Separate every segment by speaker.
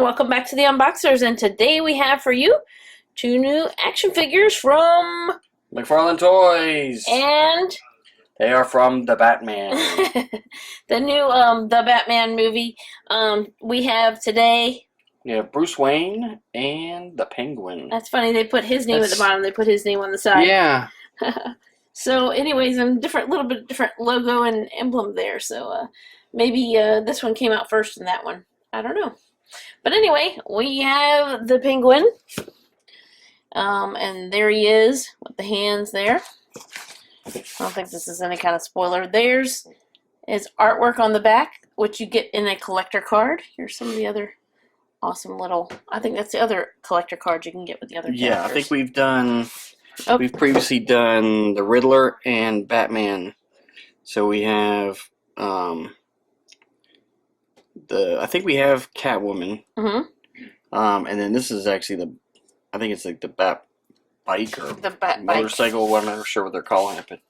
Speaker 1: welcome back to the Unboxers, and today we have for you two new action figures from
Speaker 2: McFarlane Toys!
Speaker 1: And
Speaker 2: they are from the Batman.
Speaker 1: the new The Batman movie. We have today...
Speaker 2: We have Bruce Wayne and the Penguin.
Speaker 1: That's funny, they put his name at the bottom, they put his name on the side.
Speaker 2: Yeah.
Speaker 1: So anyways, little bit different logo and emblem there, so maybe this one came out first than that one. I don't know. But anyway, we have the Penguin. And there he is with the hands there. I don't think this is any kind of spoiler. There's his artwork on the back, which you get in a collector card. Here's some of the other awesome little... I think that's the other collector card you can get with the other characters.
Speaker 2: Yeah, I think we've done... Oh. We've previously done the Riddler and Batman. So we have... I think we have Catwoman.
Speaker 1: Mm-hmm.
Speaker 2: And then this is actually I think it's like the Bat Bike or
Speaker 1: the Bat
Speaker 2: motorcycle. I'm not sure what they're calling it, but.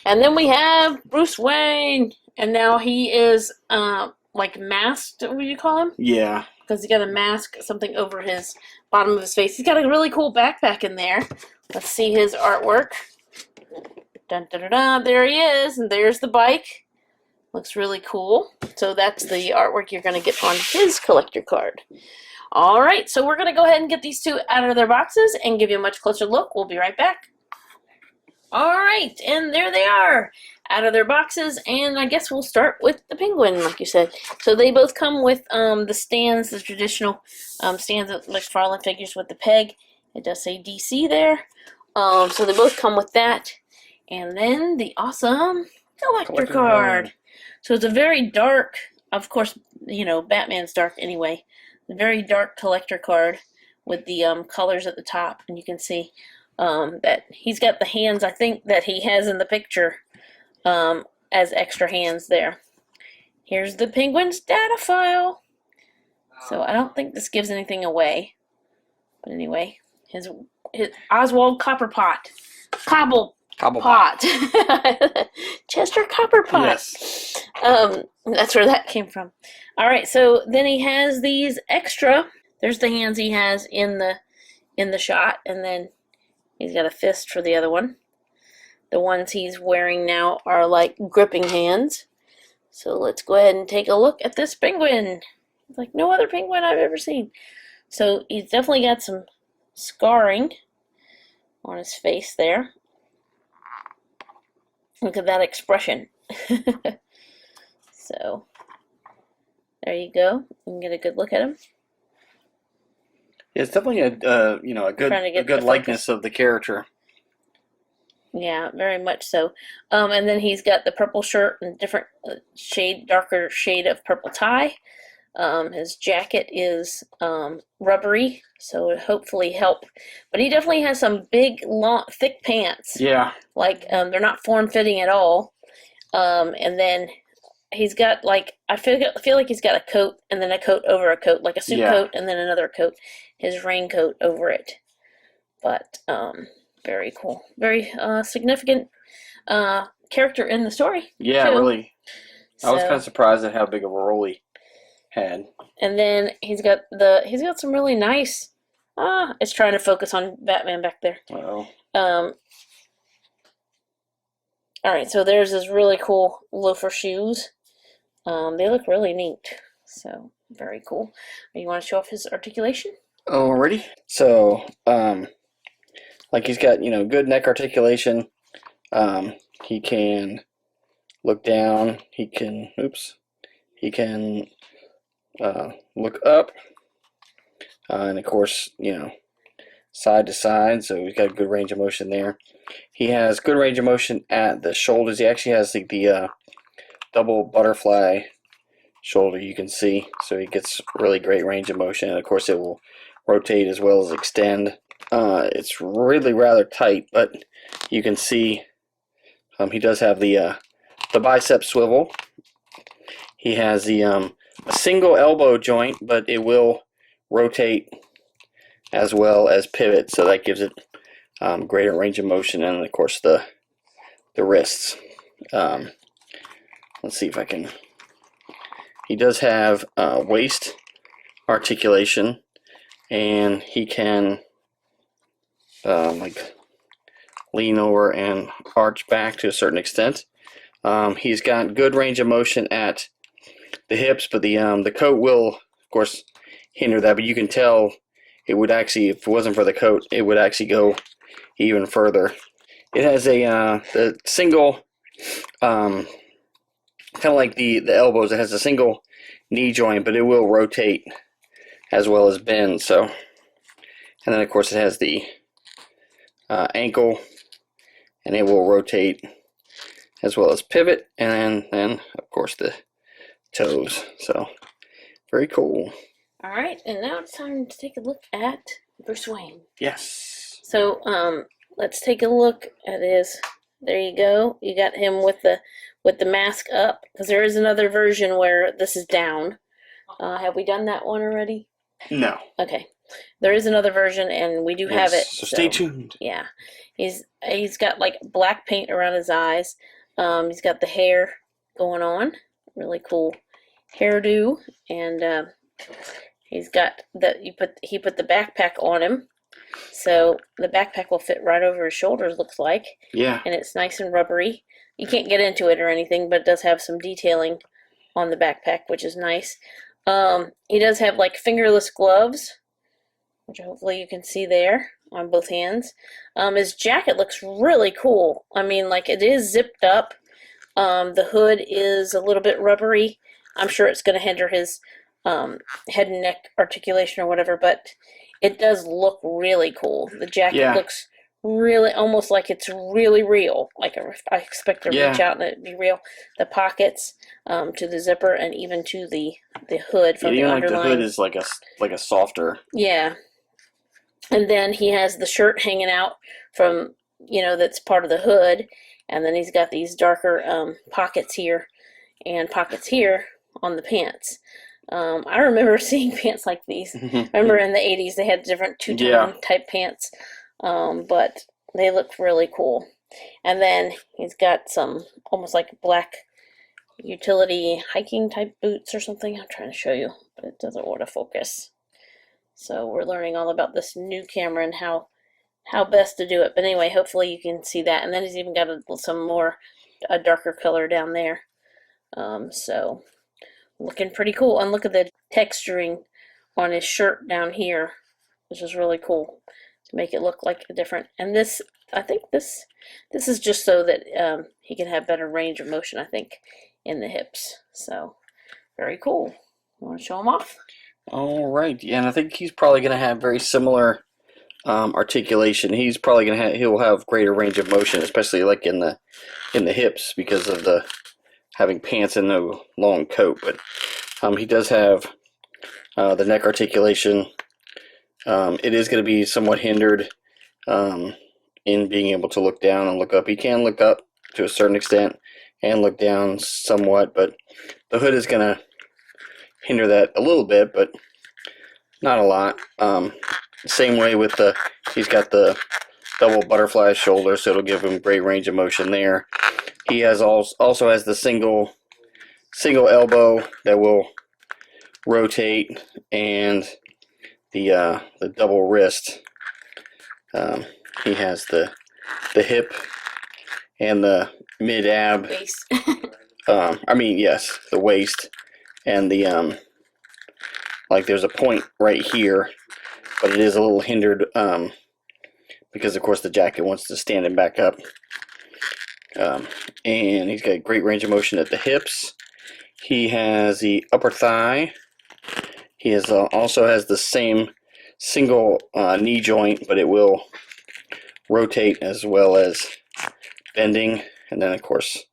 Speaker 1: And then we have Bruce Wayne, and now he is like masked. What would you call him?
Speaker 2: Yeah. Because
Speaker 1: he got a mask, something over his bottom of his face. He's got a really cool backpack in there. Let's see his artwork. Dun, dun, dun, dun. There he is, and there's the bike. Looks really cool. So that's the artwork you're going to get on his collector card. Alright, so we're going to go ahead and get these two out of their boxes and give you a much closer look. We'll be right back. Alright, and there they are, out of their boxes, and I guess we'll start with the Penguin, like you said. So they both come with the stands, the traditional stands that McFarlane figures with the peg. It does say DC there. So they both come with that. And then the awesome collector card. So it's a very dark, of course, you know, Batman's dark anyway. A very dark collector card with the colors at the top. And you can see that he's got the hands, I think, that he has in the picture as extra hands there. Here's the Penguin's data file. So I don't think this gives anything away. But anyway, his Oswald Copperpot. Cobblepot. Chester Copperpot.
Speaker 2: Yes.
Speaker 1: That's where that came from. Alright, so then he has these extra. There's the hands he has in the shot, and then he's got a fist for the other one. The ones he's wearing now are like gripping hands. So let's go ahead and take a look at this penguin. It's like no other penguin I've ever seen. So he's definitely got some scarring on his face there. Look at that expression. So, there you go. You can get a good look at him.
Speaker 2: Yeah, it's definitely a good likeness of the character.
Speaker 1: Yeah, very much so. And then he's got the purple shirt and different darker shade of purple tie. His jacket is rubbery, so it hopefully help. But he definitely has some big, long, thick pants.
Speaker 2: Yeah. Like,
Speaker 1: they're not form-fitting at all. And then he's got, like, I feel like he's got a coat and then a coat over a coat, like a suit coat and then another coat, his raincoat over it. But, very cool. Very significant character in the story. Yeah, too.
Speaker 2: Really. I was kind of surprised at how big of a role he had. And
Speaker 1: then he's got some really nice... it's trying to focus on Batman back there.
Speaker 2: Uh-oh.
Speaker 1: Alright, so there's his really cool loafer shoes. They look really neat. So, very cool. You want to show off his articulation?
Speaker 2: Alrighty. So, like he's got, good neck articulation. He can look down. He can look up. And of course, side to side. So he's got a good range of motion there. He has good range of motion at the shoulders. He actually has the double butterfly shoulder, you can see. So he gets really great range of motion. And of course it will rotate as well as extend. It's really rather tight, but you can see he does have the bicep swivel. He has a single elbow joint, but it will rotate as well as pivot, so that gives it greater range of motion, and of course the wrists. Let's see if I can. He does have waist articulation, and he can like lean over and arch back to a certain extent. He's got good range of motion at the hips, but the coat will, of course, hinder that. But you can tell it would actually, if it wasn't for the coat, it would actually go even further. It has the single, kind of like the elbows. It has a single knee joint, but it will rotate as well as bend. So, and then of course it has the ankle, and it will rotate as well as pivot, and then of course the toes. So very cool.
Speaker 1: All right, and now it's time to take a look at Bruce Wayne.
Speaker 2: Yes.
Speaker 1: So let's take a look at his. There you go. You got him with the mask up, because there is another version where this is down. Have we done that one already?
Speaker 2: No.
Speaker 1: Okay. There is another version, and we do have it.
Speaker 2: So stay tuned.
Speaker 1: Yeah. He's got like black paint around his eyes. He's got the hair going on. Really cool hairdo. And he's got he put the backpack on him. So the backpack will fit right over his shoulders, looks like.
Speaker 2: Yeah.
Speaker 1: And it's nice and rubbery. You can't get into it or anything, but it does have some detailing on the backpack, which is nice. He does have like fingerless gloves, which hopefully you can see there on both hands. His jacket looks really cool. I mean, like, it is zipped up. The hood is a little bit rubbery. I'm sure it's going to hinder his head and neck articulation or whatever, but it does look really cool. The jacket looks really almost like it's really real. Like I expect to reach out and it be real. The pockets to the zipper and even to the hood from the underline.
Speaker 2: Like the hood is like a softer.
Speaker 1: Yeah. And then he has the shirt hanging out from, that's part of the hood. And then he's got these darker pockets here and pockets here on the pants. I remember seeing pants like these. I remember in the 80s they had different two-tone type pants. But they look really cool. And then he's got some almost like black utility hiking type boots or something. I'm trying to show you, but it doesn't want to focus. So we're learning all about this new camera and how best to do it. But anyway, hopefully you can see that. And then he's even got a darker color down there. So looking pretty cool. And look at the texturing on his shirt down here, which is really cool to make it look like a different. And this, I think this is just so that he can have better range of motion, I think, in the hips. So very cool. You want to show him off?
Speaker 2: All right, yeah, and I think he's probably going to have very similar articulation. He's probably going to he'll have greater range of motion, especially like in the hips because of the having pants and no long coat. But he does have the neck articulation. It is going to be somewhat hindered in being able to look down and look up. He can look up to a certain extent and look down somewhat, but the hood is going to hinder that a little bit, but not a lot. Same way with he's got the double butterfly shoulder, so it'll give him great range of motion there. He has also has the single elbow that will rotate, and the double wrist. He has the hip and the mid ab.
Speaker 1: Base.
Speaker 2: Yes, the waist. And the like there's a point right here, but it is a little hindered because of course the jacket wants to stand him back up. And he's got great range of motion at the hips. He has the upper thigh. He has also has the same single knee joint, but it will rotate as well as bending. And then of course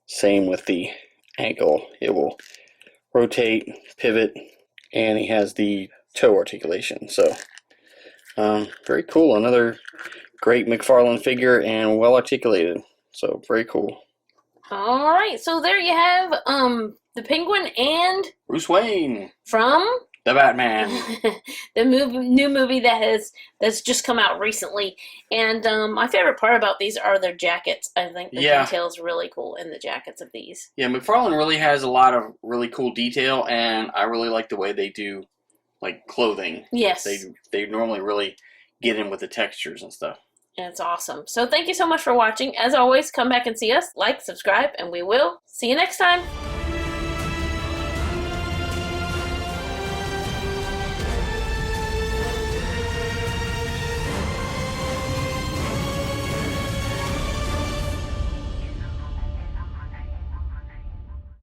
Speaker 2: same with the ankle. It will rotate, pivot, and he has the toe articulation. So very cool. Another great McFarlane figure and well articulated. So very cool.
Speaker 1: All right, so there you have the Penguin and
Speaker 2: Bruce Wayne
Speaker 1: from
Speaker 2: the Batman.
Speaker 1: the new movie that's just come out recently. And my favorite part about these are their jackets. I think the detail is really cool in the jackets of these.
Speaker 2: Yeah, McFarlane really has a lot of really cool detail, and I really like the way they do like clothing.
Speaker 1: Yes.
Speaker 2: They normally really get in with the textures and stuff.
Speaker 1: And it's awesome. So thank you so much for watching. As always, come back and see us, like, subscribe, and we will see you next time.